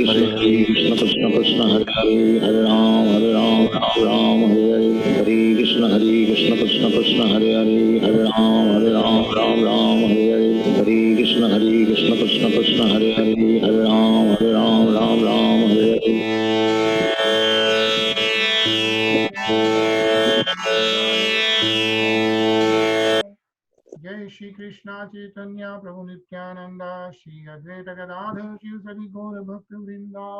कृष्ण कृष्ण हरे हरे हरे राम राम राम हरे हरे हरे कृष्ण कृष्ण कृष्ण हरे हरे हरे राम राम राम हरे हरे हरे कृष्ण कृष्ण कृष्ण हरे हरे हरे राम राम राम हरे हरे। जय श्री कृष्णा चैतन्य प्रभु नित्यानंद श्री अद्वैत गदाधर शिव सदि गौर भक्त वृंदा।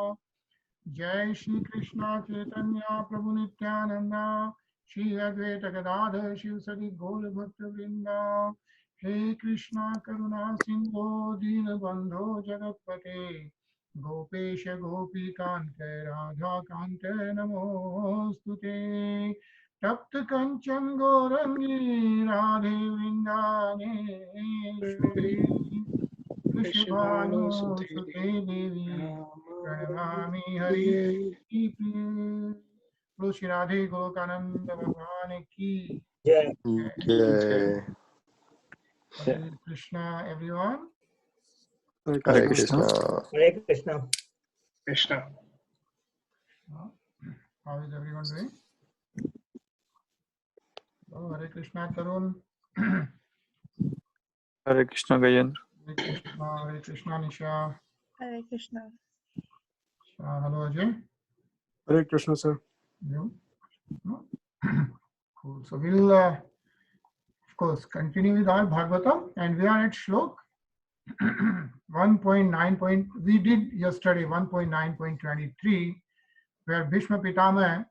जय श्री कृष्णा चैतन्य प्रभु नित्यानंद श्री अद्वैत गदाधर शिव सदि गौर भक्त वृंदा। हे कृष्णा करुणा सिंधु दीन बंधो जगतपते गोपेश गोपीकांत राधा कांत नमोस्तुते। तप्त कंचन गौरंगी राधे वृंदावनेश्वरी वृषभानुसुते देवी प्रणमामि हरि प्रिये। बोलो श्री राधे गोलोकानंद भगवान की जय। Hare Krishna everyone. Hare Krishna. Hare Krishna. Krishna. How is everyone doing? Oh, Hare Krishna Tarun. Hare Krishna Gajendra. Hare Krishna Nisha. Hare Krishna. Hello Ajay. Hare Krishna sir. You? No? Cool. So we'll of course continue with our Bhagavatam, and we are at Shlok 1.9. We did yesterday 1.9.23, where Bhishma Pitama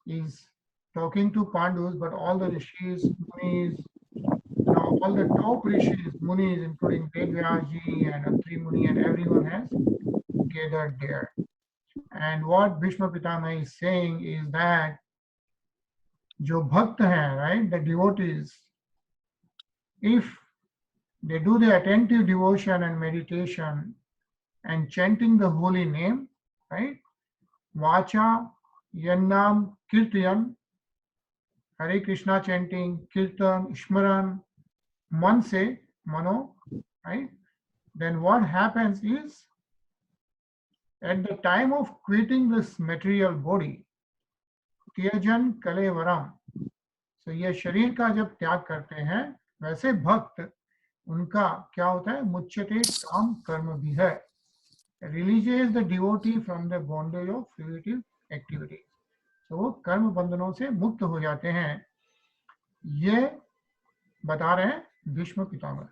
is talking to Pandus, but all the rishis, munis, all the top rishis, munis, including Vedvyaji and Atri Muni, and everyone has gathered there. And what Bhishma Pitama is saying is that जो भक्त हैं, right, the devotees, if they do the attentive devotion and meditation and chanting the holy name, right, vacha yannam kirtayan, Hare Krishna chanting, kirtan, shmaran, man se mano, right, then what happens is at the time of quitting this material body, त्यजन कलेवरम, तो ये शरीर का जब त्याग करते हैं, वैसे भक्त उनका क्या होता है, मुच्यते काम कर्म भी है, religious the devotee from the bondage of fruitive activities, तो वो कर्म बंधनों से मुक्त हो जाते हैं। ये बता रहे हैं भीष्म पितामह।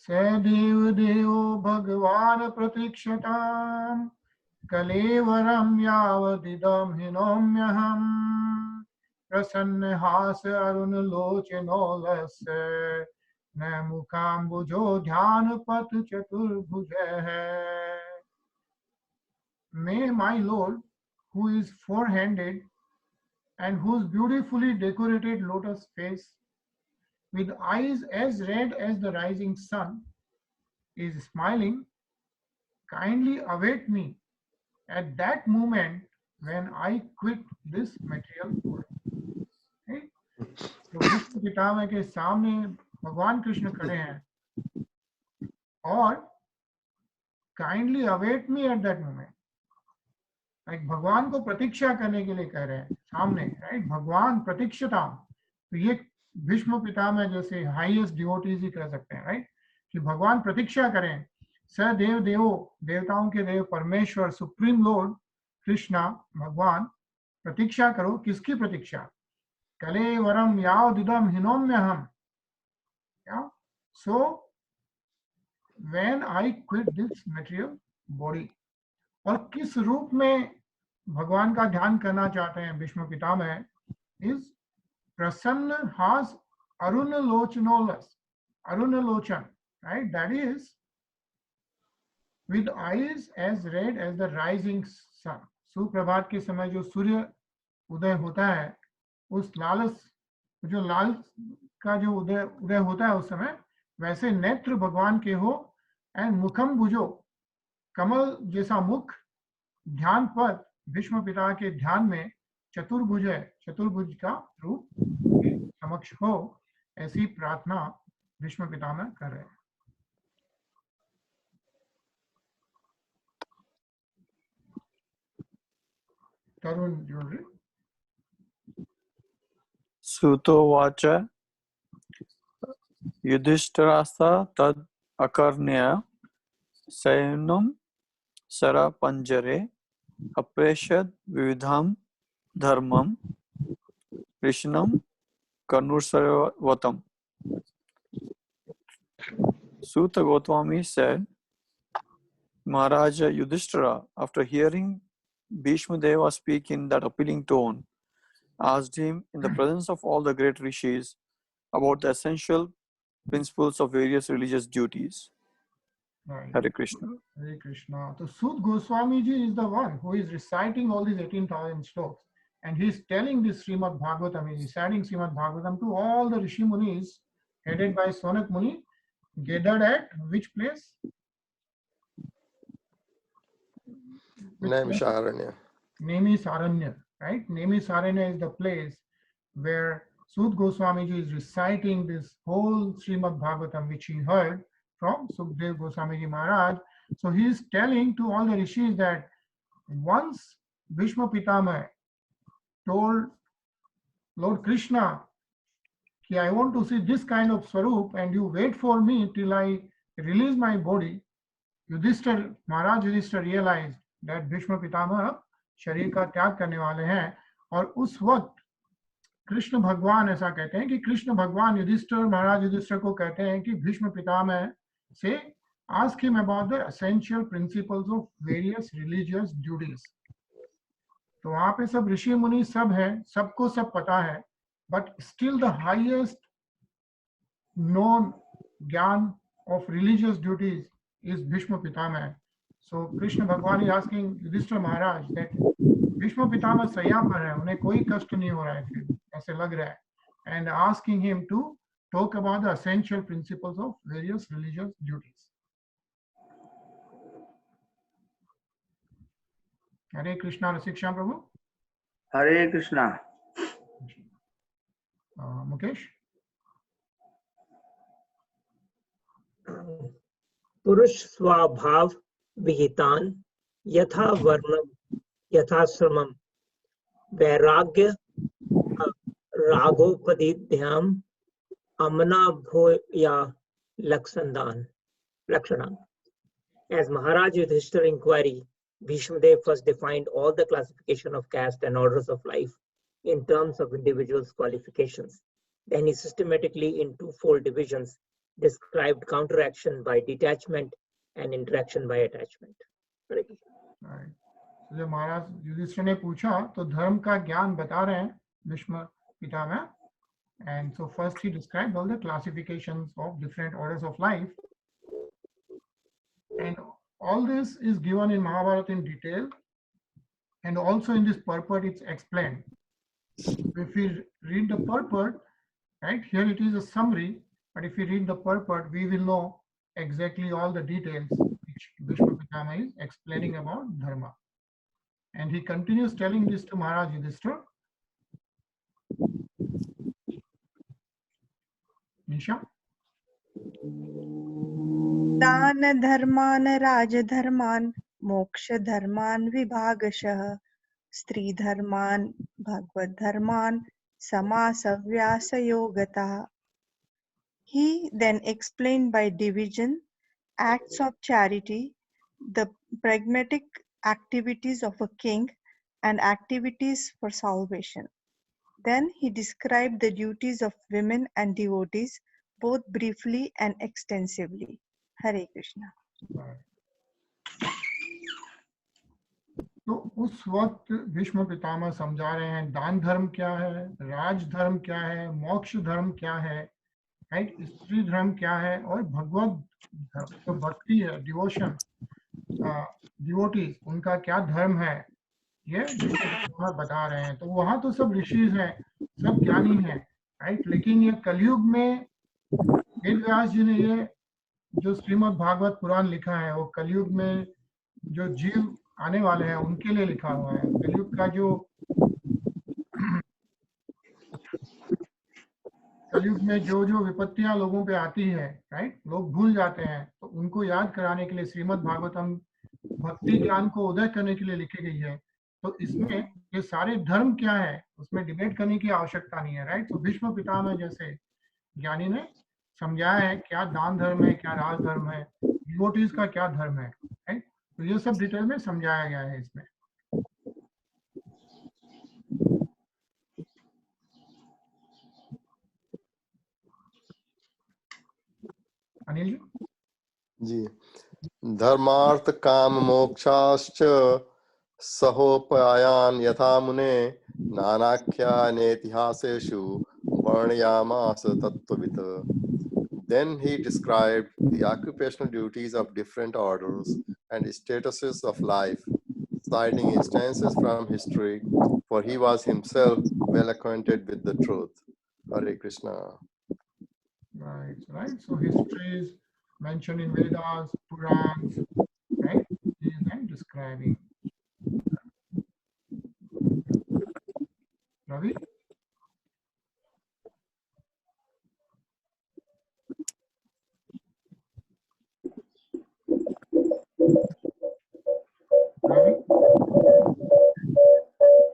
सदैव देवो भगवान प्रतीक्षताम् कलेवरं यावदिदं हिनोम्यहम् प्रसन्नहास अरुणलोचनोलस्य न मुखाम्बुजो ध्यानपथ चतुर्भुजः। May my Lord, who is four-handed and whose beautifully decorated lotus face with eyes as red as the rising sun is smiling, kindly await me at that moment when I quit this material world. Okay? तो भीष्म पितामह के सामने भगवान कृष्ण खड़े हैं और kindly await me at that moment, like भगवान को प्रतीक्षा करने के लिए कह रहे हैं सामने, राइट, भगवान प्रतीक्षता। तो ये भीष्म पितामह जैसे हाईएस्ट डिवोटीज ही कह सकते हैं, राइट, कि भगवान प्रतीक्षा करें। सदेव देवो, देवताओं के देव परमेश्वर सुप्रीम लॉर्ड कृष्णा भगवान प्रतीक्षा करो। किसकी प्रतीक्षा? कलेवरम यावदिदम हिनोम्यहम, so when I quit this material body. और किस रूप में भगवान का ध्यान करना चाहते हैं भीष्म पितामह? इज प्रसन्न हास अरुण लोचनोलस, अरुण लोचन, right, that is with eyes as red as the rising sun. सुप्रभात के समय जो सूर्य उदय होता है, उस लालस, जो लाल का जो उदय होता है उस समय, वैसे नेत्र भगवान के हो। एंड मुखम भुजो, कमल जैसा मुख, ध्यान पद भीष्म पिता के ध्यान में चतुर्भुज है, चतुर्भुज का रूप समक्ष हो। ऐसी प्रार्थना भीष्म पितामह कर रहे हैं। तरुण जोड़े। सूतोवाच युधिष्ठिरास्ता तद् अकर्ण्य सैन्यं सरपञ्जरे अप्रेषयद् विविधं धर्मं कृष्णं कर्णूरसर्वतम्. Suta Goswami said, Maharaja Yudhishthira, after hearing Bhishma Deva speak in that appealing tone, asked him in the presence of all the great rishis about the essential principles of various religious duties. Right. Hare Krishna. Hare Krishna. So Sut Goswami ji is the one who is reciting all these 18,000 sloks, and he is telling this Srimad Bhagavatam, he is reciting Srimad Bhagavatam to all the Rishi Munis headed by Sonak Muni, gathered at which place? Naimisharanya. Naimisaranya, right? Naimisaranya is the place where Sut Goswami ji is reciting this whole Srimad Bhagavatam which he heard from Sukdev Goswami ji Maharaj. So he is telling to all the rishis that once Bhishma Pitama told Lord Krishna, I want to see this kind of swarup and you wait for me till I release my body, Yudhishthir, Maharaj Yudhishthir realized that Bhishma Pitama शरीर का त्याग करने वाले हैं, और उस वक्त कृष्ण भगवान ऐसा कहते हैं कि कृष्ण भगवान युधिष्ठिर महाराज युधिष्ठिर को कहते हैं कि भीष्म पितामह से ask him about the essential principles of various religious duties. तो वहां पे सब ऋषि मुनि सब है, सबको सब पता है, but still the highest known ज्ञान of religious duties is Bhishma Pitama. So Krishna Bhagwan is asking Yudhishthira Maharaj that Bhishma Pitama सैया पर है, उन्हें कोई कष्ट नहीं हो रहा है, फिर ऐसे लग रहा है, and asking him to talk about the essential principles of various religious duties. Hare Krishna, Rasiksha Prabhu. Hare Krishna. Mukesh. पुरुष स्वभाव विहितान यथा वर्णम यथा श्रमम वैराग्य रागोपदिध्याम अमना भोया लक्षणा. As Maharaj Yudhishthira inquiry, Bhishma Dev first defined all the classification of caste and orders of life in terms of individuals' qualifications. Then he systematically, in twofold divisions, described counteraction by detachment and interaction by attachment. Right. So जब महाराज युधिष्ठिर ने पूछा तो धर्म का ज्ञान बता रहे हैं Bhishma Pitamah, and so first he described all the classifications of different orders of life, and all this is given in Mahabharata in detail, and also in this purport it's explained. If we read the purport, right, here it is a summary, but if we read the purport, we will know exactly all the details which Bhishma Pitama is explaining about dharma. And he continues telling this to Maharaj Yudhishthira. Nisha? दान धर्मान राजधर्मान मोक्ष धर्मान विभागशः स्त्री धर्मान भगवत धर्मान समासव्यास योगतः. He then explained by division acts of charity, the pragmatic activities of a king, and activities for salvation. Then he described the duties of women and devotees both briefly and extensively. Hare Krishna. तो उस वक्त भीष्म पितामह समझा रहे हैं दान धर्म क्या है, राज धर्म क्या है, मोक्ष धर्म क्या है, राइट, स्त्री धर्म क्या है, और भगवत धर्म तो भक्ति है, डिवोशन, डिवोटीज उनका क्या धर्म है, ये बता रहे हैं. तो वहां तो सब ऋषि हैं, सब ज्ञानी हैं, राइट, लेकिन ये कलयुग में वेद व्यास जी ने ये जो श्रीमद् भागवत पुराण लिखा है वो कलयुग में जो जीव आने वाले हैं उनके लिए लिखा हुआ है. कलयुग कलयुग में जो जो विपत्तियां लोगों पे आती है, राइट, लोग भूल जाते हैं, तो उनको याद कराने के लिए श्रीमद् भागवतम भक्ति ज्ञान को उदय करने के लिए लिखी गई है। तो इसमें ये सारे धर्म क्या है उसमें डिबेट करने की आवश्यकता नहीं है, राइट। तो भीष्म पितामह जैसे ज्ञानी ने समझाया है क्या दान धर्म है, क्या राज धर्म है, डिवोटीज का क्या धर्म है, राइट। तो ये सब डिटेल में समझाया गया है इसमें। अनिल जी। जी। धर्मार्थ काम मोक्षाश्च सहोपायान यथा मुने नानाख्यानेतिहासेषु वर्णयामास तत्त्ववित्. Then he described the occupational duties of different orders and statuses of life, citing instances from history, for he was himself well acquainted with the truth. Hare Krishna. Right, right. So history is mentioned in Vedas, Purans, right? He is then describing. Ravi? Ravi?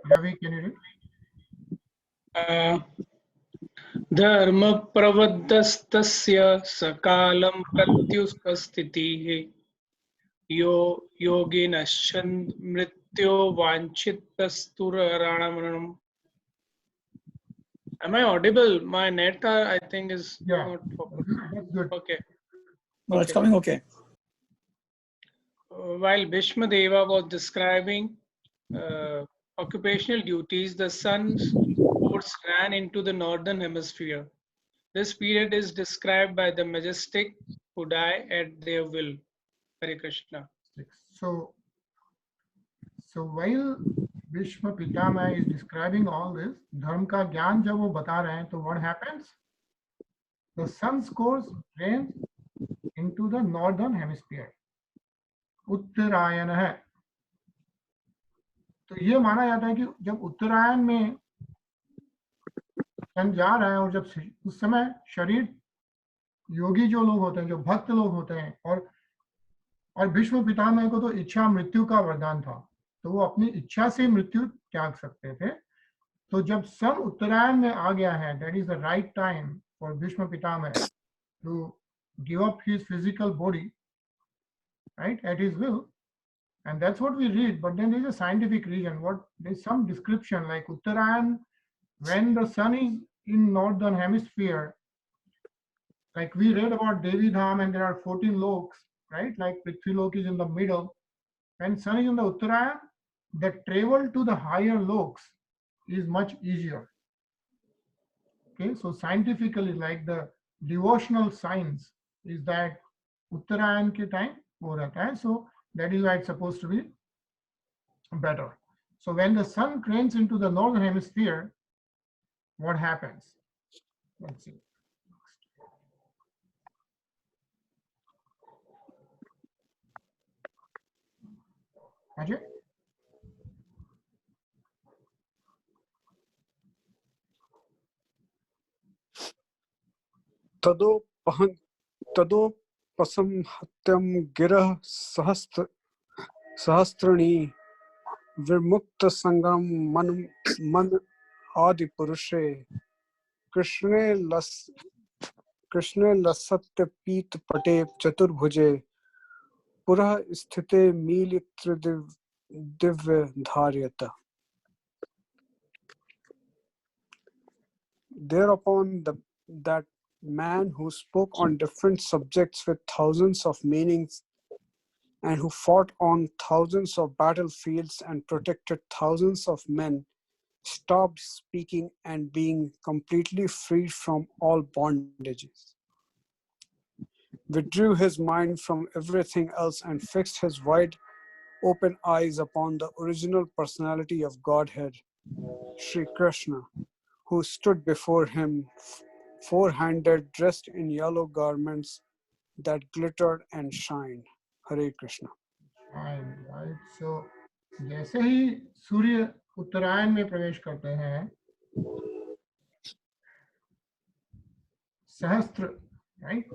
Ravi, can you read? धर्म प्रवृद्धस्तस्य सकालं प्रत्युपस्थितिः यो योगिनश्च मृत्यो वाञ्छितस्तुराणाम्. Am I audible? My net, I think, is Yeah. not That's good. okay. No, it's coming okay. While Bhishma Deva was describing occupational duties, the sun's course ran into the northern hemisphere. This period is described by the majestic who die at their will. Hare Krishna. So while Bhishma Pitama is describing all this, धर्म का ज्ञान जब वो बता रहे हैं, तो what happens? The sun's course rains into the northern hemisphere. उत्तरायण है। तो ये माना जाता है कि जब उत्तरायण में सन जा रहा है और जब उस समय शरीर योगी जो लोग होते हैं, जो भक्त लोग होते हैं, और भीष्म पितामह को तो इच्छा मृत्यु का वरदान था, तो वो अपनी इच्छा से मृत्यु त्याग सकते थे। तो जब सन उत्तरायण में आ गया है, that is the right time for Bhishma Pitamah to give up his physical body, right, at his will, and that's what we read. But then there's a scientific reason. There's some description like Uttarayan, when the sun is in northern hemisphere, like we read about Devi Dham and there are 14 loks, right? Like Prithvi Lok is in the middle. When sun is in the Uttarayan, the travel to the higher loks is much easier. Okay, so scientifically, like the devotional science is that Uttarayan ke time ho rehta hai, so that is why it's supposed to be better. So when the sun cranes into the northern hemisphere, what happens? Let's see. Ajay? तदोपसंहत्यं गिरः सहस्रणी विमुक्त संगम मन आदि पुरुषे कृष्णे लसत्य पीत पटे चतुर्भुजे पुरः स्थिते मीलित्र Divya धार्यत. Thereupon that man who spoke on different subjects with thousands of meanings and who fought on thousands of battlefields and protected thousands of men stopped speaking and being completely freed from all bondages, withdrew his mind from everything else and fixed his wide open eyes upon the original personality of Godhead, Sri Krishna, who stood before him four-handed, dressed in yellow garments that glittered and shined. Hare Krishna. Right. So, जैसे ही सूर्य उत्तरायण में प्रवेश करते हैं, Sahasra, right?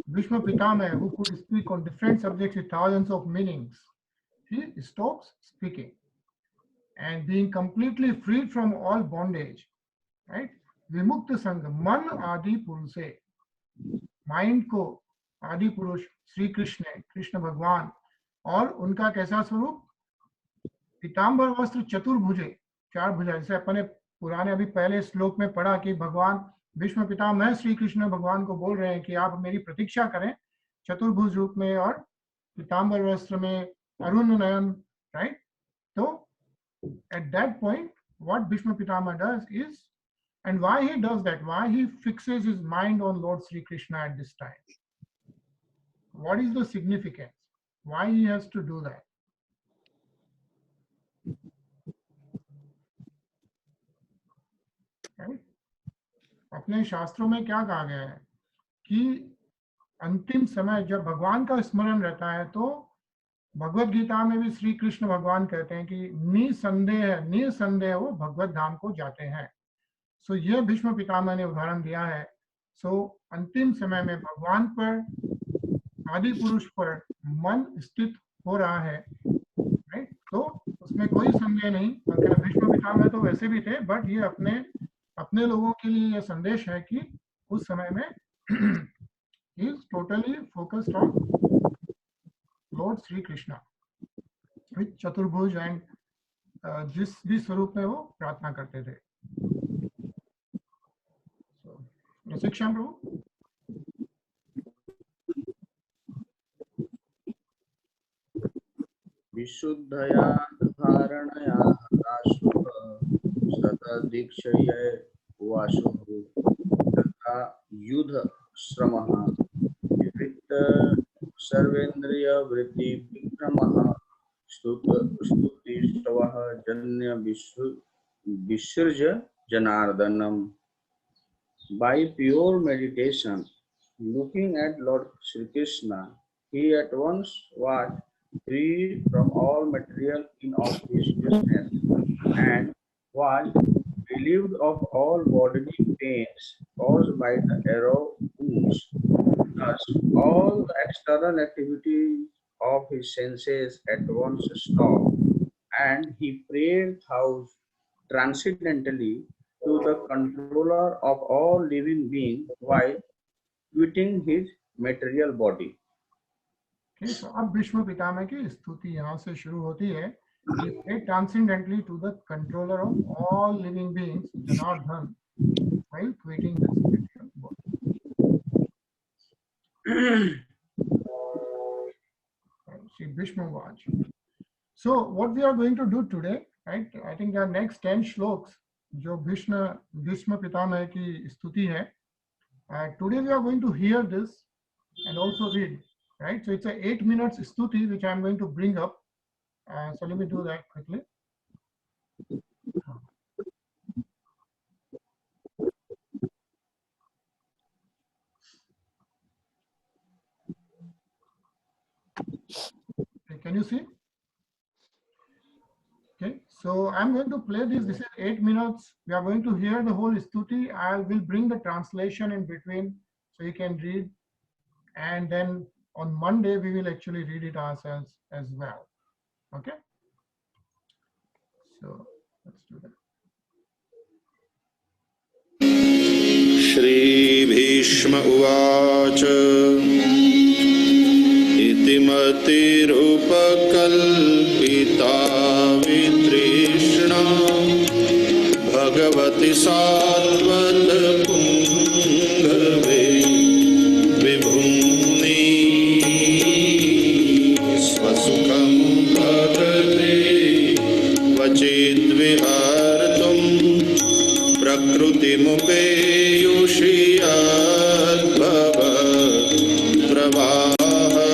Bhishma Pitama, who could speak on different subjects with thousands of meanings, he stops speaking and being completely freed from all bondage, right? Vimukta Sangha, Man Adi Puruse, mind को आदि पुरुष श्री कृष्ण भगवान और उनका कैसा स्वरूप, पीताम्बर वस्त्र चतुर्भुजे, चार भुजा, जैसे अपने पुराने अभी पहले श्लोक में पढ़ा कि भगवान भीष्म पितामह श्री कृष्ण भगवान को बोल रहे हैं कि आप मेरी प्रतीक्षा करें चतुर्भुज रूप में और पीताम्बर वस्त्र में, अरुण नयन, राइट? तो at that point what Bhishma Pitama does is, and why he does that, why he fixes his mind on Lord Sri Krishna at this time, what is the significance, why he has to do that? Right? अपने शास्त्रों में क्या कहा गया है कि अंतिम समय जब भगवान का स्मरण रहता है तो भगवत गीता में भी श्री कृष्ण भगवान कहते हैं कि निसंदेह वो भगवत धाम को जाते हैं। सो ये भीष्म पितामह ने उदाहरण दिया है। सो अंतिम समय में भगवान पर, आदि पुरुष पर मन स्थित हो रहा है, राइट? तो उसमें कोई संदेह नहीं। भीष्म पितामह तो वैसे भी थे, बट ये अपने लोगों के लिए ये संदेश है कि उस समय में he is totally focused on Lord Sri Krishna with चतुर्भुज एंड जिस भी स्वरूप में वो प्रार्थना करते थे। शिक्षा प्रभु, विशुद्धया धारणया राशुः सतदीक्षया वासुः तथा युद्ध श्रमः विविक्त सर्वेन्द्रिय वृत्ति विक्रमः स्तुतिस्तवः जन्य विसृज जनार्दनम। By pure meditation, looking at Lord Sri Krishna, he at once was free from all material inauspiciousness and was relieved of all bodily pains caused by the arrow wounds. Thus, all the external activities of his senses at once stopped, and he prayed thus transcendently to the controller of all living beings while quitting his material body. Okay, so अब भीष्म पितामह की स्तुति यहाँ से शुरू होती है। He prayed transcendently to the controller of all living beings, Janardhan, while quitting this material body. See, Bhishma Vaj. So what we are going to do today, right? I think our next 10 shloks जो भीष्म पितामह की स्तुति है, today we are going to hear this and also read, right? So it's a 8 minutes stuti which I am going to bring up. So let me do that quickly. Okay, can you see? Okay, so I'm going to play this. This is 8 minutes. We are going to hear the whole stuti. I will bring the translation in between so you can read. And then on Monday, we will actually read it ourselves as well. Okay? So let's do that. Shri Bhishma Uvacha Itimati Rupa Kalpita Vitrishna Bhagavati Sattvat Pungave Vibhumni Swasukham Bhagate Vachid Vihartum Prakruti Mupeyushiyat Bhava Pravaha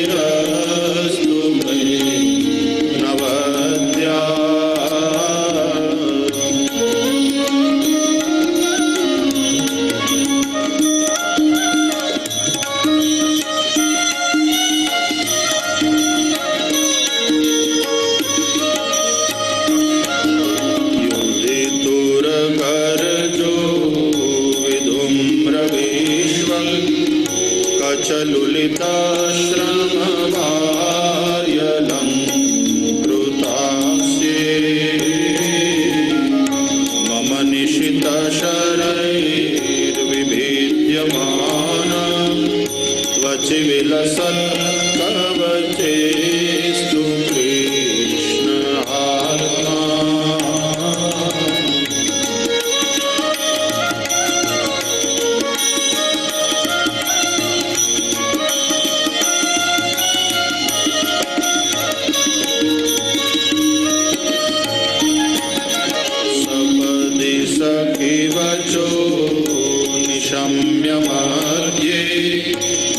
सखेरतिरस्तु मे नवद्या ललिताश्रमवार्यलं कृतास्ये मम निशितशरैर्विभिद्यमान त्वचि विलसत्कवचेस्तु कृष्ण आत्मा सखिवचो निशम्य मध्ये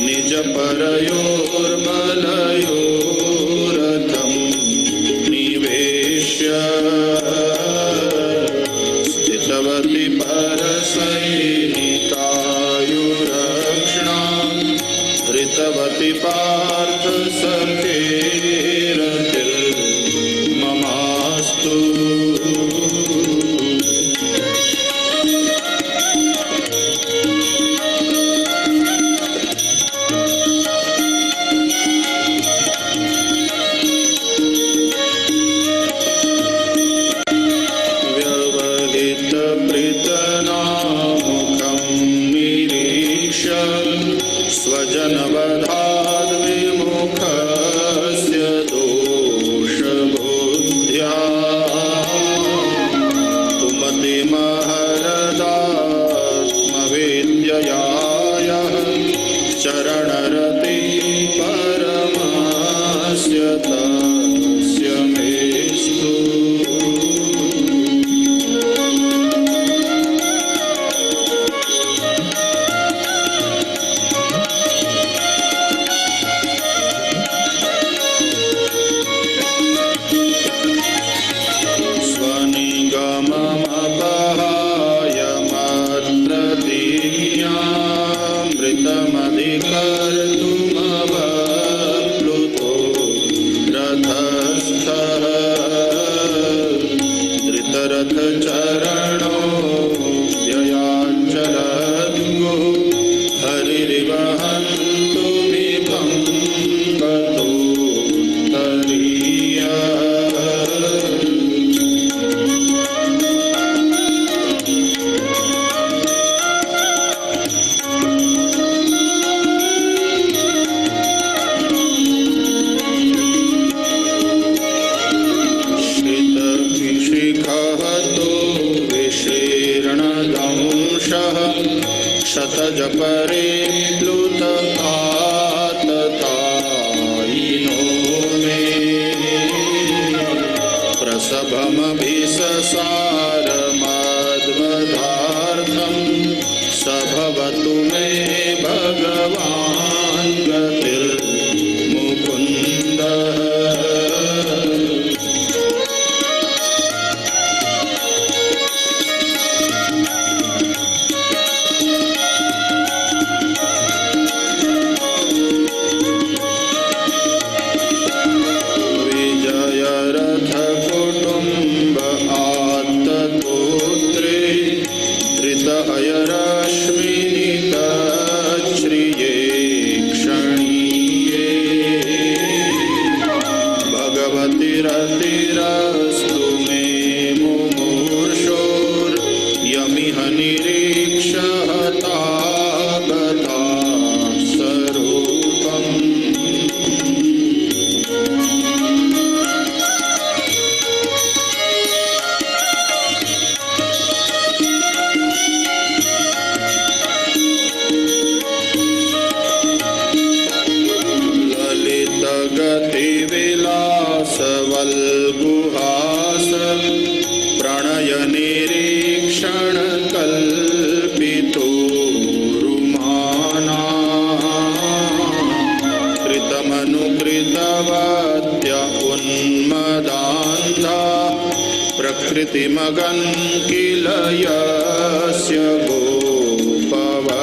निजपरयोर्बलयोरथं निवेश्य स्थितवती परसैनिकायुरक्षणां धृतवती पार्थ सखेरतिर्ममास्तु स्वजनवधाद्विमुखस्य दोषबुद्ध्या कुमतिमहरदात्मवेद्यया यः चरणरति परमस्य तस्य मेस्तु कर्तुमवप्लुतो रथस्थः धृतरथचरणो व्ययाचलद्गो हरिर्वहन्तुमिमं गतोत्तरीयः शतजपरे प्लुतकाततायिनो मे प्रसभमभिससारमद्वधार्थं सभवतु मे भगवान् गतिर्मुकुन्दः रतिरस्तु मे मुमूर्षोर्यमिह निरीक्षहता गता स्वरूपम् ललितगतिविलासवल्गुहास प्रणयनिरीक्षणकल्पितो रुमाना प्रपद्य उन्मदान्धा प्रकृतिमगन् किल यस्य गोपवद्वः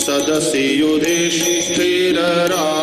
सदसि युधिष्ठिरराज